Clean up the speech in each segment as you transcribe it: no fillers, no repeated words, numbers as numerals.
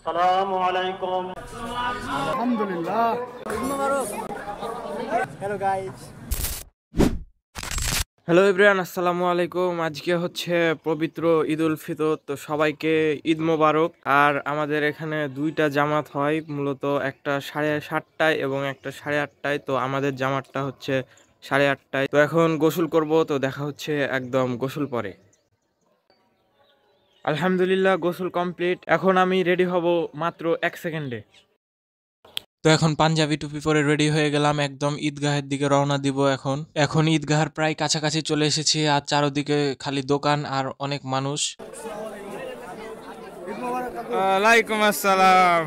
আসসালামু আলাইকুম। আলহামদুলিল্লাহ। Hello guys. হ্যালো এভরিওয়ান, আসসালামু আলাইকুম। আজকে হচ্ছে পবিত্র ঈদ উল ফিতর, তো সবাইকে ঈদ মোবারক। আর আমাদের এখানে দুইটা জামাত হয়, মূলত একটা 7:30টায় এবং একটা 8:30টায়। তো আমাদের জামাতটা হচ্ছে 8:30টায়। তো এখন গোসল করব, তো দেখা হচ্ছে একদম গোসল পরে। আলহামদুলিল্লাহ, গোসল কমপ্লিট। এখন আমি রেডি হব মাত্র 1 সেকেন্ডে। তো এখন পাঞ্জাবি টুপি পরে রেডি হয়ে গেলাম, একদম ঈদগাহের দিকে রওনা দিব। এখন ঈদগাহের প্রায় কাছাকাছি চলে এসেছি, আর চারদিকে খালি দোকান আর অনেক মানুষ। ওয়ালাইকুম আসসালাম।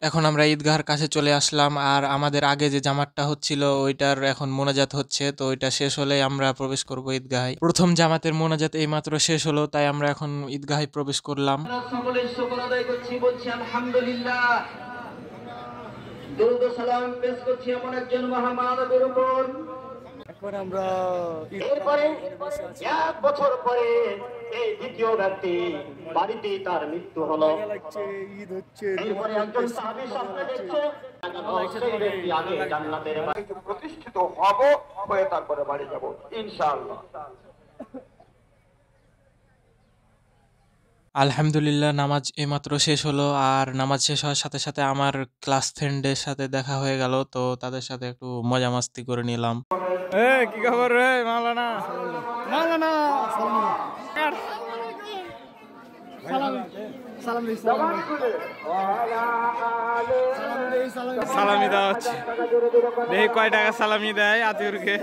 এখন আমরা ঈদগাহের কাছে চলে আসলাম, আর আমাদের আগে যে জামাতটা হচ্ছিল ওইটার এখন মোনাজাত হচ্ছে। তো ওইটা শেষ হলে আমরা প্রবেশ করব ঈদগাহে। প্রথম জামাতের মোনাজাত এইমাত্র শেষ হলো, তাই আমরা এখন ঈদগাহে প্রবেশ করলাম। সকলের শুকর আদায় করছি, বলছি আলহামদুলিল্লাহ। দরুদ ও সালাম পেশ করছি এমন একজন মহামানবের উপর। এখন আমরা এরপরে 1 বছর পরে এই দ্বিতীয় ব্যক্তি বাড়িতে তার মৃত্যু হলো। লাগছে, ঈদ হচ্ছে, এরপরে একজন সাহাবী স্বপ্নে দেখছে সেই ব্যক্তি আগে জান্নাতের বাড়িতে প্রতিষ্ঠিত হব, হয়ে তারপরে বাড়ি যাব ইনশাআল্লাহ। আলহামদুলিল্লাহ, নামাজ এইমাত্র শেষ হলো। আর নামাজ শেষ হওয়ার সাথে সাথে আমার ক্লাস ফ্রেন্ডের সাথে দেখা হয়ে গেল, তো তাদের সাথে একটু মজা মাস্তি করে নিলাম। কি খবর রে মাওলানা? মাওলানা সালাম দিই, সালামি দেওয়া হচ্ছে, দেখি কয় টাকা সালামি দেয় আতিউরকে।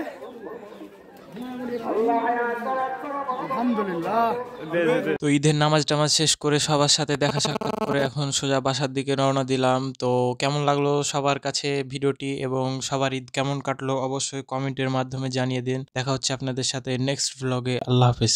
আলহামদুলিল্লাহ। তো ঈদের নামাজ টামাজ শেষ করে সবার সাথে দেখা সাক্ষাৎ করে এখন সোজা বাসার দিকে রওনা দিলাম। তো কেমন লাগলো সবার কাছে ভিডিওটি, এবং সবার ঈদ কেমন কাটলো অবশ্যই কমেন্টের মাধ্যমে জানিয়ে দিন। দেখা হচ্ছে আপনাদের সাথে নেক্সট ভ্লগে। আল্লাহ হাফেজ।